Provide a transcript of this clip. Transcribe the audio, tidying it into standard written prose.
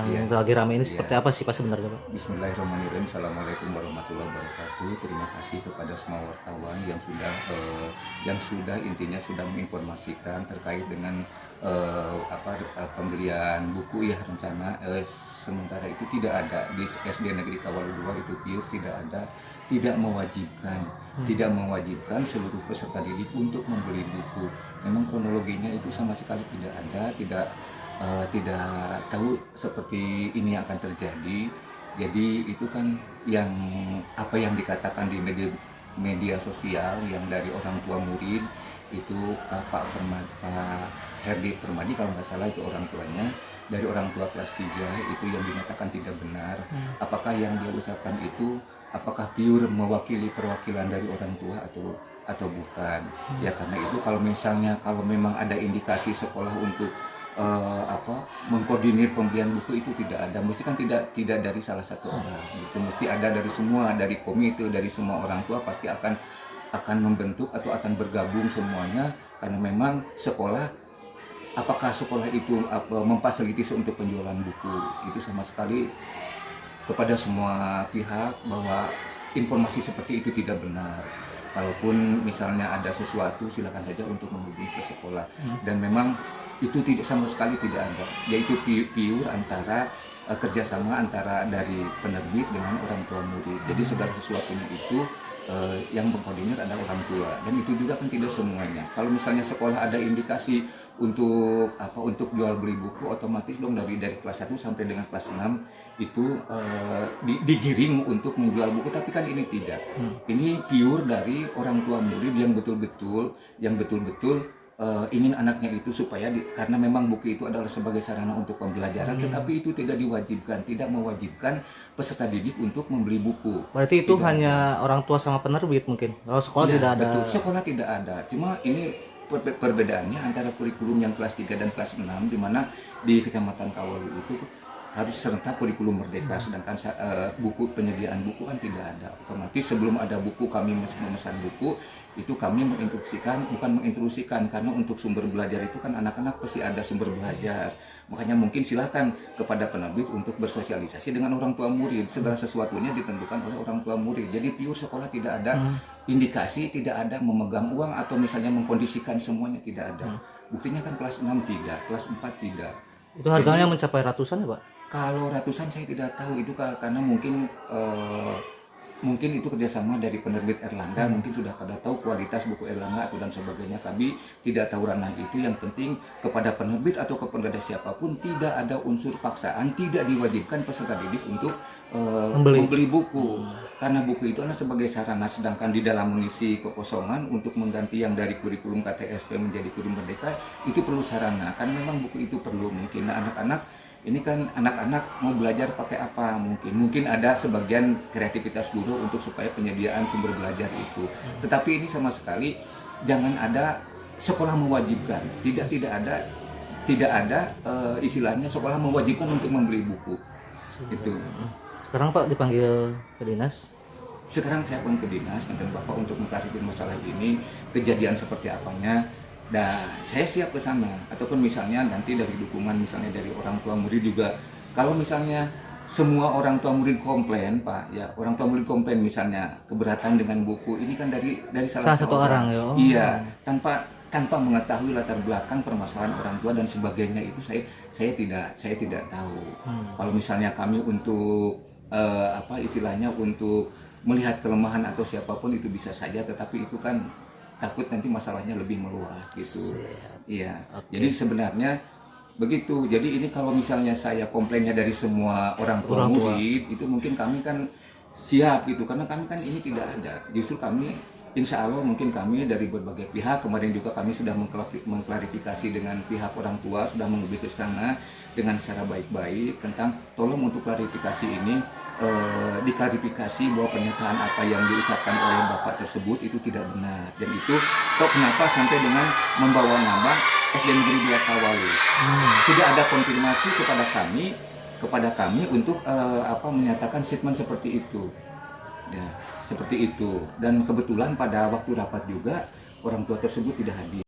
yang Iya. lagi rame ini Iya. seperti apa sih Pak sebenarnya Pak? Bismillahirrahmanirrahim. Assalamualaikum warahmatullahi wabarakatuh. Terima kasih kepada semua wartawan yang sudah intinya sudah menginformasikan terkait dengan pembelian buku ya rencana. Sementara itu tidak ada di SD Negeri Kawalu 2 itu PIUR tidak ada, tidak mewajibkan seluruh peserta didik untuk membeli buku. Memang kronologinya itu sama sekali tidak ada, tidak tahu seperti ini akan terjadi. Jadi itu kan apa yang dikatakan di media sosial yang dari orang tua murid itu Pak Herdi Permadi kalau nggak salah itu orang tuanya, dari orang tua kelas 3 itu yang dinyatakan tidak benar. Apakah yang dia ucapkan itu apakah pure mewakili perwakilan dari orang tua atau bukan? Ya karena itu kalau memang ada indikasi sekolah untuk mengkoordinir pembelian buku itu tidak ada, mesti kan tidak dari salah satu orang, itu mesti ada dari semua, dari komite, dari semua orang tua pasti akan membentuk atau akan bergabung semuanya, karena memang apakah sekolah itu memfasilitasi untuk penjualan buku itu sama sekali kepada semua pihak bahwa informasi seperti itu tidak benar. Kalaupun misalnya ada sesuatu silakan saja untuk menghubungi ke sekolah, dan memang itu sama sekali tidak ada, yaitu pure antara kerjasama antara dari penerbit dengan orang tua murid. Jadi segala sesuatunya itu yang mengkoordinir adalah orang tua, dan itu juga kan tidak semuanya. Kalau misalnya sekolah ada indikasi untuk jual beli buku, otomatis dong dari kelas 1 sampai dengan kelas 6 itu digiring untuk menjual buku, tapi kan ini tidak. Ini pure dari orang tua murid yang betul-betul ingin anaknya itu supaya karena memang buku itu adalah sebagai sarana untuk pembelajaran, tetapi itu tidak mewajibkan peserta didik untuk membeli buku. Berarti itu Tidak hanya orang tua sama penerbit mungkin. Kalau sekolah ya, tidak ada. Betul, sekolah tidak ada. Cuma ini perbedaannya antara kurikulum yang kelas 3 dan kelas 6, di mana di Kecamatan Kawalu itu harus serentak kurikulum merdeka, sedangkan penyediaan buku kan tidak ada. Otomatis sebelum ada buku kami memesan buku, itu kami bukan menginstruksikan, karena untuk sumber belajar itu kan anak-anak pasti ada sumber belajar. Makanya mungkin silakan kepada penerbit untuk bersosialisasi dengan orang tua murid. Segala sesuatunya ditentukan oleh orang tua murid. Jadi pure sekolah tidak ada indikasi, tidak ada memegang uang atau misalnya mengkondisikan semuanya, tidak ada. Buktinya kan kelas 6 tidak, kelas 4 tidak. Itu harganya mencapai ratusan ya Pak? Kalau ratusan saya tidak tahu, itu karena mungkin itu kerjasama dari penerbit Erlangga, mungkin sudah pada tahu kualitas buku Erlangga atau dan sebagainya. Kami tidak tahu ranah itu. Yang penting kepada penerbit atau kepada siapapun tidak ada unsur paksaan, tidak diwajibkan peserta didik untuk membeli buku, karena buku itu adalah sebagai sarana, sedangkan di dalam mengisi kekosongan untuk mengganti yang dari kurikulum KTSP menjadi kurikulum merdeka itu perlu sarana, karena memang buku itu perlu. Mungkin anak-anak ini kan anak-anak mau belajar pakai apa, mungkin ada sebagian kreativitas guru untuk supaya penyediaan sumber belajar itu. Tetapi ini sama sekali jangan ada sekolah mewajibkan, tidak ada istilahnya sekolah mewajibkan untuk membeli buku. Itu. Sekarang Pak dipanggil ke dinas? Sekarang saya pun ke dinas, minta Bapak untuk mengklarifikasi masalah ini, kejadian seperti apanya. Dan saya siap ke sana, ataupun misalnya nanti dari dukungan misalnya dari orang tua murid juga. Kalau misalnya semua orang tua murid komplain Pak, ya orang tua murid komplain misalnya keberatan dengan buku ini kan dari salah satu orang. Ya. Iya, tanpa mengetahui latar belakang permasalahan orang tua dan sebagainya, itu saya tidak tahu. Kalau misalnya kami untuk istilahnya untuk melihat kelemahan atau siapapun itu bisa saja, tetapi itu kan takut nanti masalahnya lebih meluas gitu. Iya. Okay. Jadi sebenarnya begitu. Jadi ini kalau misalnya saya komplainnya dari semua orang tua murid, itu mungkin kami kan siap gitu, karena kami kan ini tidak ada. Justru kami insya Allah mungkin kami dari berbagai pihak, kemarin juga kami sudah mengklarifikasi dengan pihak orang tua, sudah menghubungi ke sana dengan secara baik-baik tentang tolong untuk klarifikasi ini diklarifikasi bahwa pernyataan apa yang diucapkan oleh bapak tersebut itu tidak benar, dan itu kok kenapa sampai dengan membawa nama SD Negeri 2 Kawalu. Tidak ada konfirmasi kepada kami untuk menyatakan statement seperti itu. Ya, seperti itu. Dan kebetulan pada waktu rapat juga orang tua tersebut tidak hadir.